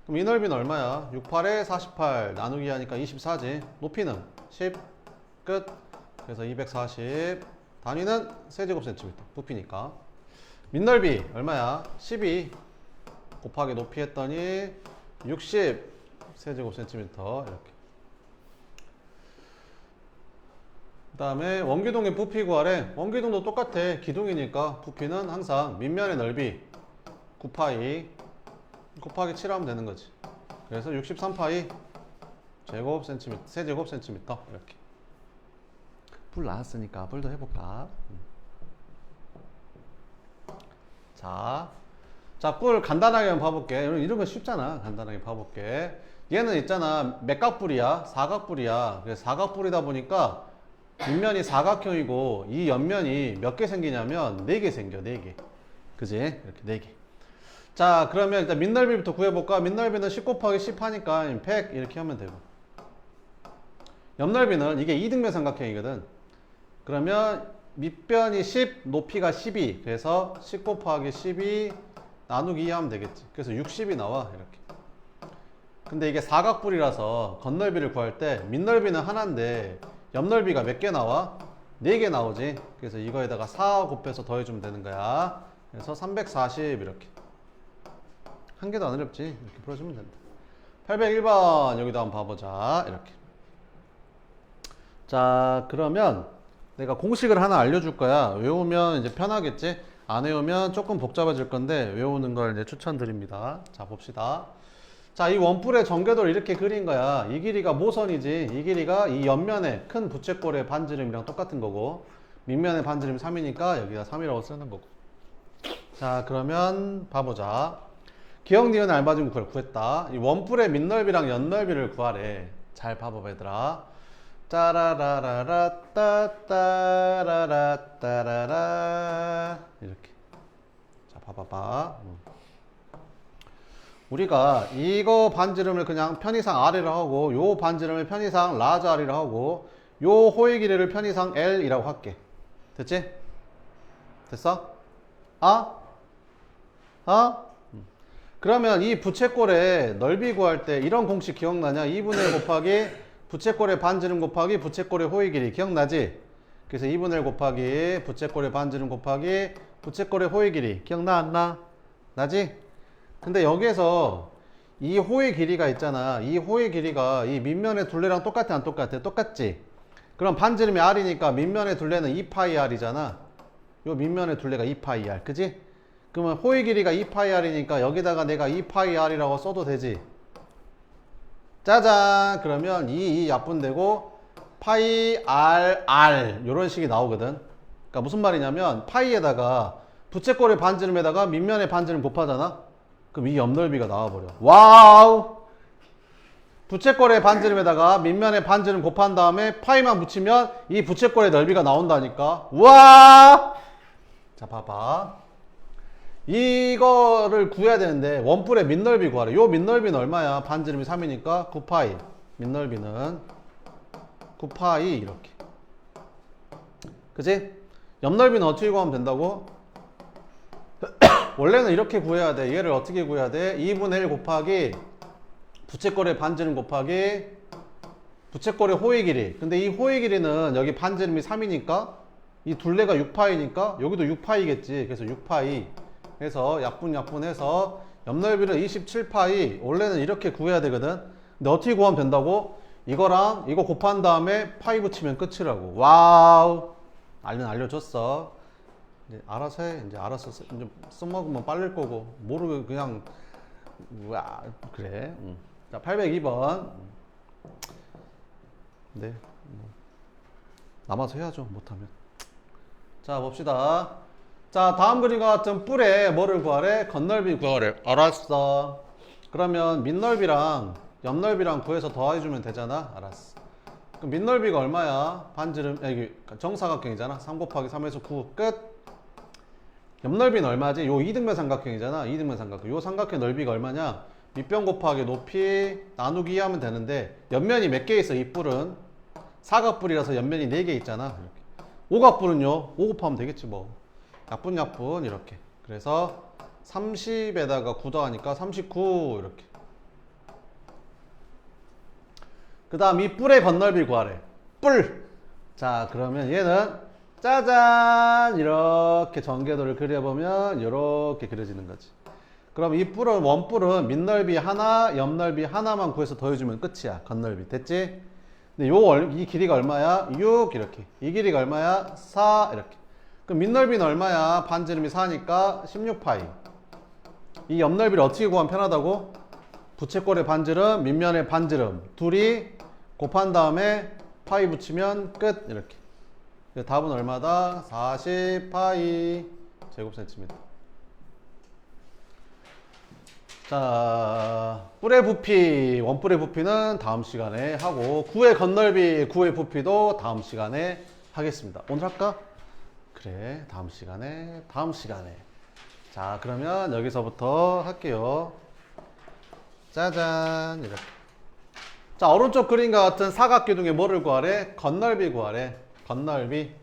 그럼 이 넓이는 얼마야? 68에 48 나누기 하니까 24지. 높이는 10 끝. 그래서 240 단위는 세제곱센티미터 부피니까. 밑넓이 얼마야? 12 곱하기 높이 했더니 60 세제곱센티미터 이렇게. 그 다음에 원기둥의 부피 구하래. 원기둥도 똑같아. 기둥이니까 부피는 항상 밑면의 넓이 9파이 곱하기 7 하면 되는 거지. 그래서 63파이 세제곱센티미터 이렇게. 불 나왔으니까 불도 해볼까? 자, 뿔 간단하게 한번 봐볼게. 이런 거 쉽잖아. 간단하게 봐볼게. 얘는 있잖아. 맥각뿔이야. 사각뿔이야. 그래서 사각뿔이다 보니까 밑면이 사각형이고 이 옆면이 몇 개 생기냐면 4개 생겨. 4개. 그지? 이렇게 4개. 자, 그러면 일단 밑넓이부터 구해볼까? 밑넓이는 10 곱하기 10 하니까 100 이렇게 하면 되고, 옆넓이는 이게 이등변 삼각형이거든. 그러면 밑변이 10, 높이가 12. 그래서 10 곱하기 12 나누기 2 하면 되겠지. 그래서 60이 나와. 이렇게. 근데 이게 사각뿔이라서 겉넓이를 구할 때 밑넓이는 하나인데 옆넓이가 몇 개 나와? 4개 나오지. 그래서 이거에다가 4 곱해서 더해주면 되는 거야. 그래서 340 이렇게. 한 개도 안 어렵지. 이렇게 풀어주면 된다. 801번 여기도 한번 봐보자. 이렇게. 자, 그러면 내가 공식을 하나 알려줄 거야. 외우면 이제 편하겠지? 안 외우면 조금 복잡해질 건데 외우는 걸 이제 추천드립니다. 자, 봅시다. 자, 이 원뿔의 전개도를 이렇게 그린 거야. 이 길이가 모선이지. 이 길이가 이 옆면에 큰 부채꼴의 반지름이랑 똑같은 거고, 밑면의 반지름 3이니까 여기다 3이라고 쓰는 거고. 자, 그러면 봐보자. 기억, 니은, 알맞은 구했다. 이 원뿔의 밑넓이랑 옆넓이를 구하래. 잘 봐봐, 얘들아. 따라라라라 따따라라 따라라 이렇게. 자, 봐봐봐. 우리가 이거 반지름을 그냥 편의상 R이라 하고, 요 반지름을 편의상 라지 R이라 하고, 요 호의 길이를 편의상 L이라고 할게. 됐지? 됐어? 그러면 이 부채꼴의 넓이 구할 때 이런 공식 기억나냐? 2분의 1 곱하기 부채꼴의 반지름 곱하기 부채꼴의 호의 길이. 기억나지? 그래서 2분의 1 곱하기 부채꼴의 반지름 곱하기 부채꼴의 호의 길이. 기억나 안 나? 나지? 근데 여기에서 이 호의 길이가 있잖아. 이 호의 길이가 이 밑면의 둘레랑 똑같아 안 똑같아? 똑같지? 그럼 반지름이 R이니까 밑면의 둘레는 2파이 R이잖아. 요 밑면의 둘레가 2파이 R. 그지? 그러면 호의 길이가 2파이 R이니까 여기다가 내가 2파이 R이라고 써도 되지. 짜잔! 그러면 이 약분되고 파이 R 요런 식이 나오거든. 그러니까 무슨 말이냐면 파이에다가 부채꼴의 반지름에다가 밑면의 반지름 곱하잖아. 그럼 이 옆넓이가 나와버려. 와우! 부채꼴의 반지름에다가 밑면의 반지름 곱한 다음에 파이만 붙이면 이 부채꼴의 넓이가 나온다니까. 우와! 자, 봐봐. 이거를 구해야 되는데 원뿔의 밑넓이 구하래. 요 밑넓이는 얼마야? 반지름이 3이니까 9파이. 밑넓이는 9파이 이렇게. 그치? 옆넓이는 어떻게 구하면 된다고? 원래는 이렇게 구해야 돼. 얘를 어떻게 구해야 돼? 2분의 1 곱하기 부채꼴의 반지름 곱하기 부채꼴의 호의 길이. 근데 이 호의 길이는 여기 반지름이 3이니까 이 둘레가 6파이니까 여기도 6파이겠지. 그래서 6파이 해서 약분해서 옆넓이를 27파이. 원래는 이렇게 구해야 되거든. 근데 어떻게 구하면 된다고? 이거랑 이거 곱한 다음에 파이 붙이면 끝이라고. 와우! 알려줬어. 이제 알아서 해. 이제 알아서 이제 써먹으면 빨릴 거고, 모르고 그냥 와 그래. 자, 802번. 네, 남아서 해야죠. 못하면. 자, 봅시다. 자, 다음 그림과 같은 뿔에 뭐를 구하래? 겉넓이 구하래. 알았어. 그러면 밑넓이랑 옆넓이랑 구해서 더해주면 되잖아. 알았어. 그럼 밑넓이가 얼마야? 반지름, 여기 정사각형이잖아. 3 곱하기 3에서 9 끝. 옆넓이는 얼마지? 요 이등변 삼각형이잖아. 이등변 삼각형. 요 삼각형 넓이가 얼마냐? 밑변 곱하기 높이 나누기 하면 되는데, 옆면이 몇 개 있어? 이 뿔은 사각뿔이라서 옆면이 4개 있잖아. 이렇게. 오각뿔은요? 5 곱하면 되겠지 뭐. 약분 이렇게. 그래서 30에다가 9 더하니까 39 이렇게. 그 다음 이 뿔의 겉넓이 구하래. 뿔! 자, 그러면 얘는 짜잔! 이렇게 전개도를 그려보면 이렇게 그려지는 거지. 그럼 이 뿔은 원뿔은 밑넓이 하나, 옆넓이 하나만 구해서 더해주면 끝이야. 겉넓이. 됐지? 근데 이 길이가 얼마야? 6 이렇게. 이 길이가 얼마야? 4 이렇게. 그럼 밑넓이는 얼마야? 반지름이 4니까 16파이. 이 옆넓이를 어떻게 구하면 편하다고? 부채꼴의 반지름, 밑면의 반지름 둘이 곱한 다음에 파이 붙이면 끝. 이렇게. 답은 얼마다? 40파이 제곱센티미터. 자, 뿔의 부피, 원뿔의 부피는 다음 시간에 하고, 구의 겉넓이, 구의 부피도 다음 시간에 하겠습니다. 오늘 할까? 그래, 다음 시간에. 자, 그러면 여기서부터 할게요. 짜잔, 이렇게. 자, 오른쪽 그림과 같은 사각기둥에 뭐를 구하래? 겉넓이 구하래. 겉넓이.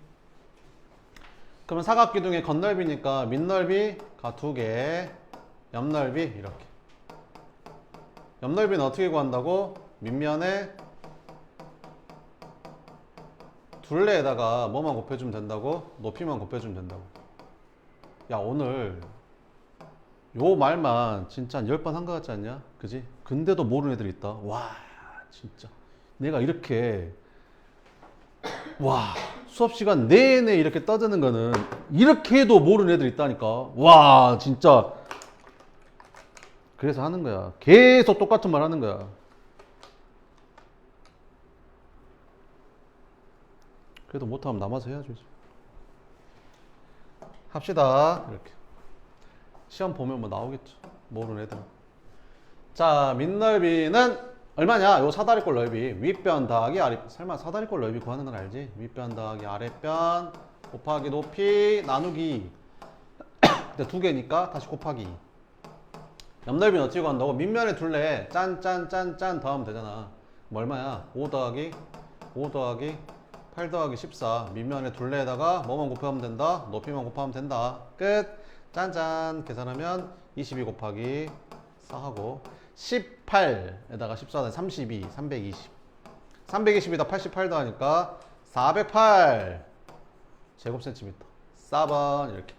그러면 사각기둥의 겉넓이니까 밑넓이가 2개, 옆넓이 이렇게. 옆넓이는 어떻게 구한다고? 밑면에 둘레에다가 뭐만 곱해주면 된다고? 높이만 곱해주면 된다고. 야, 오늘 요 말만 진짜 한 10번 한 것 같지 않냐? 그지? 근데도 모르는 애들 있다. 와, 진짜 내가 이렇게 수업 시간 내내 이렇게 떠드는 거는 이렇게 해도 모르는 애들 있다니까. 와, 진짜. 그래서 하는 거야. 계속 똑같은 말 하는 거야. 그래도 못하면 남아서 해야죠. 합시다. 이렇게. 시험 보면 뭐 나오겠죠. 모르는 애들은. 자, 밑넓이는 얼마냐? 요 사다리꼴 넓이. 윗변 더하기 아랫변. 설마 사다리꼴 넓이 구하는 건 알지? 윗변 더하기 아랫변 곱하기 높이 나누기. 근데 2개니까 다시 곱하기. 옆넓이는 어떻게 구한다고? 밑면에 둘레 짠짠짠짠 더하면 되잖아. 뭐 얼마야? 5 더하기 8 더하기 14. 밑면에 둘레에다가 뭐만 곱하면 된다? 높이만 곱하면 된다. 끝. 짠짠. 계산하면 22 곱하기 4하고 18에다가 14는 32, 320. 320에다 88 더하니까 408 제곱센티미터. 4번 이렇게.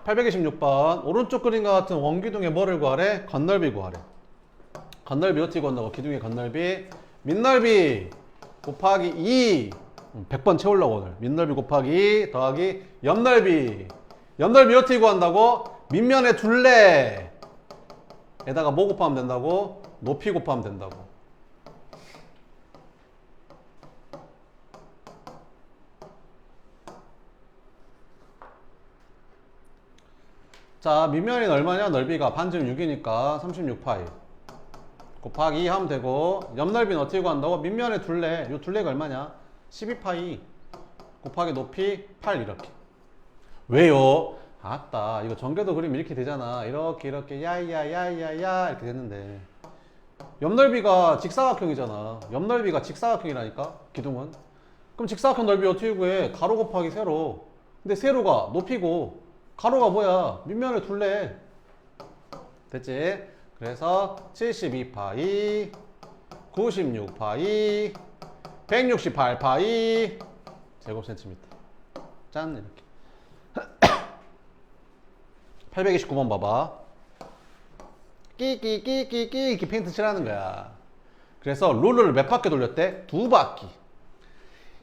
826번 오른쪽 그림과 같은 원기둥의 뭐를 구하래? 겉넓이 구하래. 겉넓이 어떻게 구한다고? 기둥의 겉넓이 밑넓이 곱하기 2 100번 채우려고 오늘. 밑넓이 곱하기 2 더하기 옆넓이. 옆넓이 어떻게 구한다고? 밑면에 둘레 에다가 뭐 곱하면 된다고? 높이 곱하면 된다고. 자, 밑면이 얼마냐? 넓이가 반지름 6이니까 36파이 곱하기 2 하면 되고, 옆넓이는 어떻게 구한다고? 밑면의 둘레, 요 둘레가 얼마냐? 12파이 곱하기 높이 8 이렇게. 왜요? 아따, 이거 전개도 그리면 이렇게 되잖아. 이렇게 야야야야야 이렇게 됐는데, 옆넓이가 직사각형이잖아. 옆넓이가 직사각형이라니까 기둥은. 그럼 직사각형 넓이 어떻게 구해? 가로 곱하기 세로. 근데 세로가 높이고 가로가 뭐야? 밑면에 둘레. 됐지? 그래서 72파이 96파이 168파이 제곱센티미터. 짠. 이렇게. 829번 봐봐. 끼끼끼끼끼 이렇게 페인트 칠하는 거야. 그래서 롤러를 몇 바퀴 돌렸대? 2바퀴.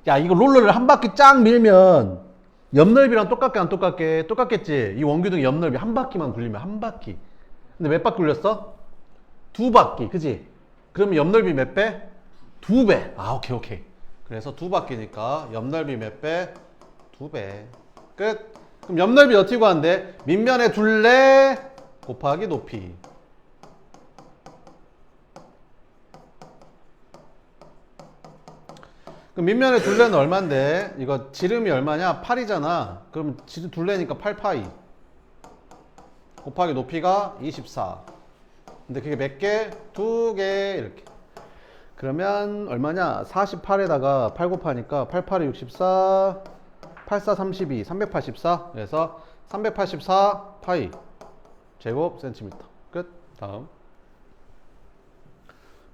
야, 이거 롤러를 한 바퀴 쫙 밀면 옆넓이랑 똑같게 안 똑같게? 똑같겠지. 이 원기둥 옆넓이 한 바퀴만 굴리면 한 바퀴. 근데 몇 바퀴 굴렸어? 2바퀴. 그지? 그러면 옆넓이 몇 배? 2배. 아, 오케이. 그래서 2바퀴니까 옆넓이 몇 배? 2배. 끝. 그럼 옆넓이 어떻게 구한대? 밑면에 둘레 곱하기 높이. 그럼 밑면에 둘레는 얼만데? 이거 지름이 얼마냐? 8이잖아. 그럼 지름 둘레니까 8파이 곱하기 높이가 24. 근데 그게 몇 개? 2개 이렇게. 그러면 얼마냐? 48에다가 8 곱하니까 88이 64 84 32 384. 그래서 384 파이 제곱 센티미터. 끝. 다음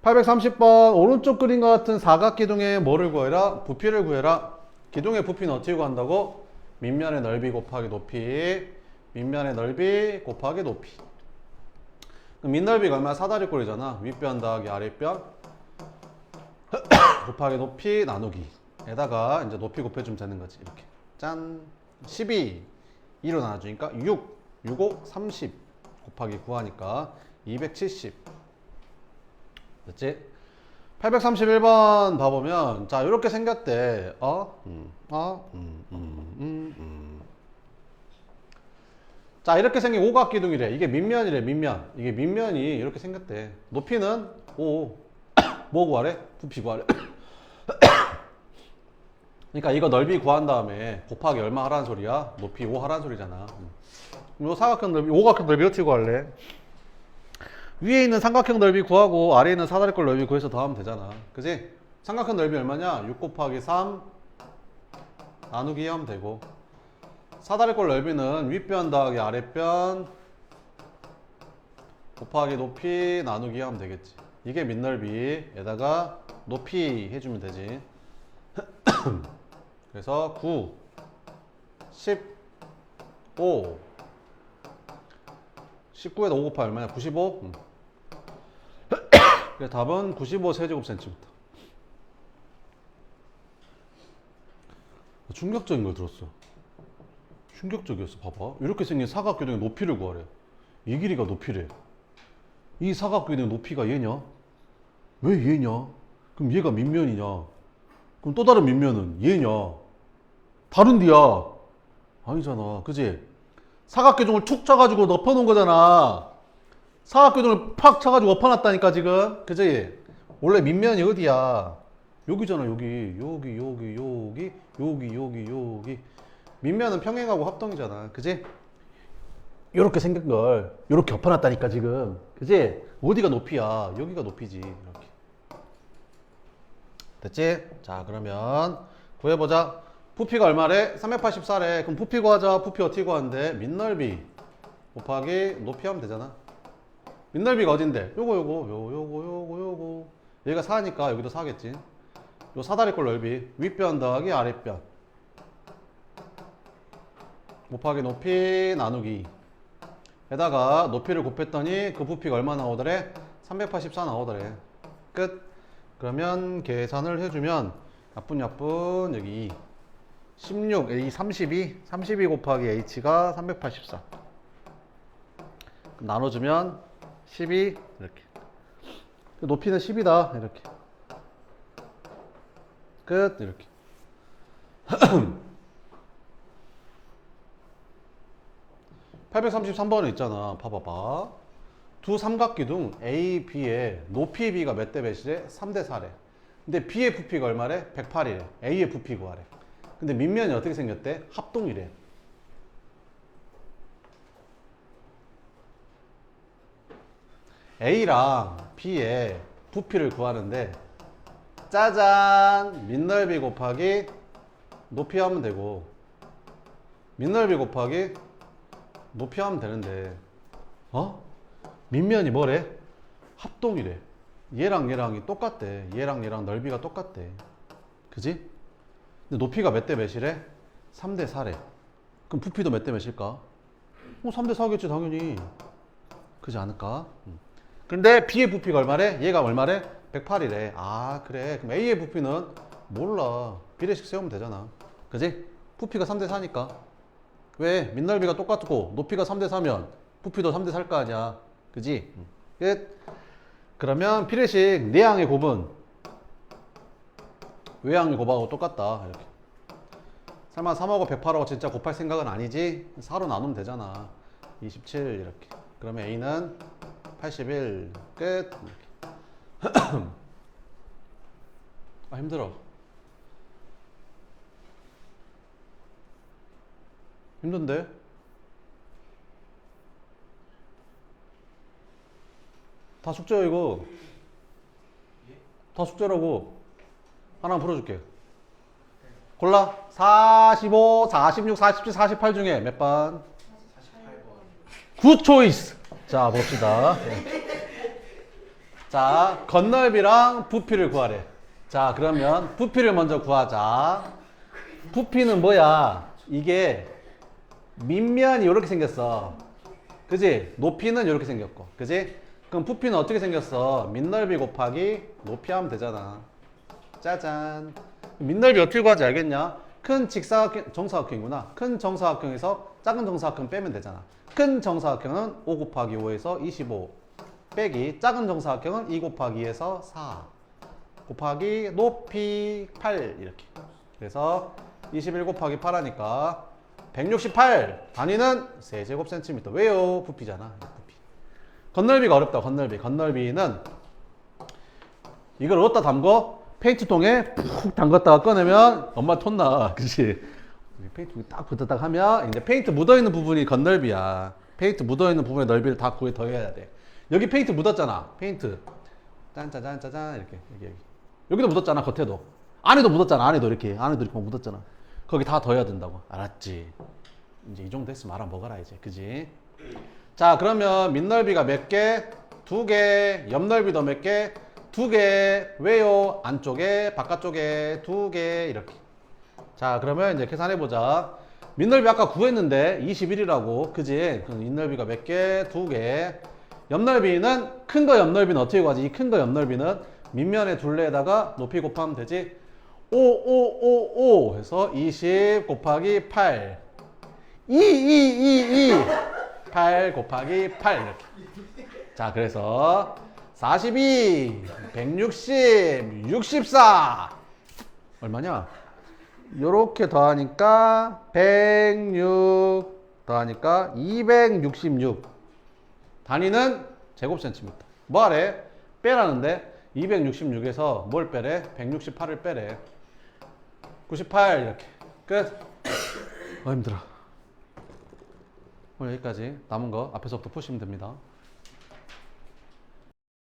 830번 오른쪽 그림과 같은 사각기둥의 뭐를 구해라? 부피를 구해라. 기둥의 부피는 어떻게 구한다고? 밑면의 넓이 곱하기 높이. 밑면의 넓이 곱하기 높이. 그럼 밑넓이가 얼마야? 사다리꼴이잖아. 윗변 더하기 아랫변 곱하기 높이 나누기. 에다가 이제 높이 곱해주면 되는 거지. 이렇게. 짠. 12. 2로 나눠주니까 6. 6, 5, 30. 곱하기 9 하니까 270. 됐지? 831번 봐보면, 자, 이렇게 생겼대. 자, 이렇게 생긴 오각기둥이래. 이게 밑면이래, 밑면. 이게 밑면이 이렇게 생겼대. 높이는 5. 뭐 구하래? 부피 구하래. 그러니까 이거 넓이 구한 다음에 곱하기 얼마 하라는 소리야? 높이 5 하라는 소리잖아. 요 사각형 넓이, 오각형 넓이 어떻게 구할래? 위에 있는 삼각형 넓이 구하고 아래에 있는 사다리꼴 넓이 구해서 더하면 되잖아. 그지? 삼각형 넓이 얼마냐? 6 곱하기 3 나누기 하면 되고, 사다리꼴 넓이는 윗변 더하기 아랫변 곱하기 높이 나누기 하면 되겠지. 이게 밑넓이에다가 높이 해주면 되지. 그래서 9, 15, 19에다 5 곱하기 얼마냐? 95? 그래서 답은 95 세제곱센티미터. 충격적인 걸 들었어. 충격적이었어. 봐봐. 이렇게 생긴 사각규동의 높이를 구하래. 이 길이가 높이래. 이 사각규동의 높이가 얘냐? 왜 얘냐? 그럼 얘가 밑면이냐? 그럼 또 다른 밑면은 얘냐? 다른디야. 아니잖아. 그지? 사각교정을 툭 쳐가지고 엎어놓은 거잖아. 사각교정을 팍 쳐가지고 엎어놨다니까 지금. 그지? 원래 밑면이 어디야? 여기잖아. 여기. 밑면은 평행하고 합동이잖아. 그지? 요렇게 생긴 걸 요렇게 엎어놨다니까 지금. 그지? 어디가 높이야? 여기가 높이지. 이렇게. 됐지? 자, 그러면 구해보자. 부피가 얼마래? 384래. 그럼 부피 구하자. 부피 어떻게 구하는데? 밑넓이 곱하기 높이 하면 되잖아. 밑넓이가 어딘데? 요거. 얘가 4니까 여기도 4겠지. 요 사다리꼴 넓이 윗변 더하기 아랫변 곱하기 높이 나누기. 에다가 높이를 곱했더니 그 부피가 얼마 나오더래? 384 나오더래. 끝. 그러면 계산을 해주면 야뿐 여기 16, 이 32 곱하기 h가 384. 나눠주면 12 이렇게. 높이는 10이다 이렇게. 끝. 이렇게. 833번에 있잖아. 봐봐봐. 두 삼각기둥 A, B의 높이 B가 몇 대 몇이래? 3대 4래. 근데 B의 부피가 얼마래? 108이래. A의 부피 구하래. 근데 밑면이 어떻게 생겼대? 합동이래. A랑 B의 부피를 구하는데, 짜잔! 밑넓이 곱하기 높이 하면 되고, 밑넓이 곱하기 높이 하면 되는데, 밑면이 뭐래? 합동이래. 얘랑 얘랑이 똑같대. 얘랑 얘랑 넓이가 똑같대. 그지? 근데 높이가 몇 대 몇이래? 3대 4래. 그럼 부피도 몇 대 몇일까? 3대 4겠지 당연히. 그지 않을까? 근데 B의 부피가 얼마래? 얘가 얼마래? 108이래. 아, 그래. 그럼 A의 부피는 몰라. 비례식 세우면 되잖아. 그지? 부피가 3대 4니까. 왜? 밑넓이가 똑같고 높이가 3대 4면 부피도 3대 4일 거 아니야. 그지? 끝. 그러면 비례식 내항의 곱은 외항의 곱하고 똑같다. 이렇게. 설마 3하고 108하고 진짜 곱할 생각은 아니지? 4로 나누면 되잖아. 27 이렇게. 그러면 A는 81. 끝. 이렇게. 아, 힘들어. 힘든데? 다 숙제야 이거. 다 숙제라고. 하나 풀어줄게. 골라. 45, 46, 47, 48 중에 몇 번? 48번. 굿 초이스. 자, 봅시다. 자, 건넓이랑 부피를 구하래. 자, 그러면 부피를 먼저 구하자. 부피는 뭐야? 이게 밑면이 이렇게 생겼어. 그지? 높이는 이렇게 생겼고. 그지? 그럼 부피는 어떻게 생겼어? 밑넓이 곱하기 높이 하면 되잖아. 짜잔. 밑넓이 어떻게 구하지 알겠냐? 큰 직사각형, 정사각형이구나. 큰 정사각형에서 작은 정사각형 빼면 되잖아. 큰 정사각형은 5 곱하기 5에서 25 빼기 작은 정사각형은 2 곱하기 2에서 4 곱하기 높이 8 이렇게. 그래서 21 곱하기 8 하니까 168 단위는 세제곱센티미터. 왜요? 부피잖아. 부피. 건널비가 어렵다. 건널비는 이걸 어디다 담궈? 페인트통에 푹 담갔다가 꺼내면 엄마 톤나. 그치? 페인트 딱 붙었다 하면 이제 페인트 묻어있는 부분이 건널비야. 페인트 묻어있는 부분의 넓이를 다 구해 더해야 돼. 여기 페인트 묻었잖아. 페인트 짠짜잔짜잔 이렇게 여기. 여기도 묻었잖아. 겉에도 안에도 묻었잖아. 안에도 이렇게 묻었잖아. 거기 다 더해야 된다고. 알았지? 이제 이 정도 했으면 알아먹어라 이제. 그지? 자, 그러면 밑넓이가 몇 개? 2개. 옆넓이도 몇 개? 2개. 왜요? 안쪽에 바깥쪽에 2개 이렇게. 자, 그러면 이제 계산해보자. 밑넓이 아까 구했는데 21이라고. 그지? 그럼 밑넓이가 몇 개? 2개. 옆넓이는 큰 거 옆넓이는 어떻게 구하지? 이 큰 거 옆넓이는 밑면의 둘레에다가 높이 곱하면 되지. 5 해서 20 곱하기 8 8 곱하기 8 이렇게. 자, 그래서 42 160 64 얼마냐? 요렇게 더하니까 106 더하니까 266 단위는 제곱센티미터. 뭐하래? 빼라는데 266에서 뭘 빼래? 168을 빼래. 98 이렇게. 끝. 힘들어. 오늘 여기까지. 남은 거 앞에서부터 푸시면 됩니다.